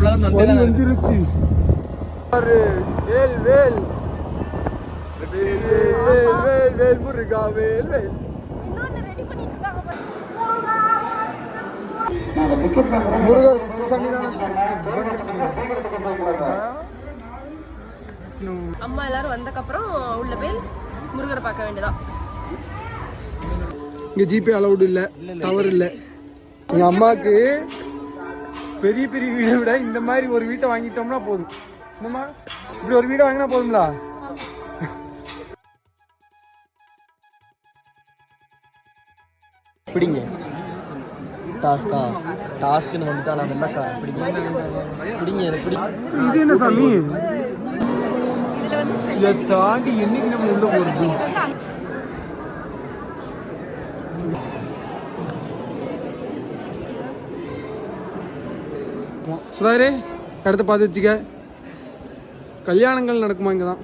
வந்துருச்சு. வேல் வேல் வேல் வேல் முருகா வேல் வேல். முருகர் சன்னிதானம். அம்மா எல்லாரும் வந்தக்கப்புறம் உள்ள போய் முருகரை பார்க்க வேண்டியதான். இங்க ஜிபே அலவுட் இல்ல, டவர் இல்ல. எங்க அம்மாக்கு பெரிய பெரிய வீடை விட இந்த மாதிரி ஒரு வீட்டை வாங்கிட்டோம்னா போதும். என்னம்மா இப்படி ஒரு வீடை வாங்கினா போதும்ல. பிடிங்க டாஸ்கா டாஸ்க்னு வந்துட்டா நான் வெள்ளக்கா பிடிங்க பிடி. இது என்ன சாமி? இதை தாண்டி என்னைக்கு நம்ம உள்ள போறது? சுதாரே இடத்த பார்த்து வச்சுக்க. கல்யாணங்கள் நடக்குமா இங்கதான்?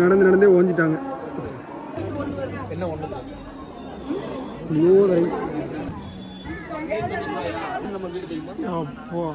நடந்து நடந்தே ஓஞ்சிட்டாங்க. என்ன ஒன்று அப்பா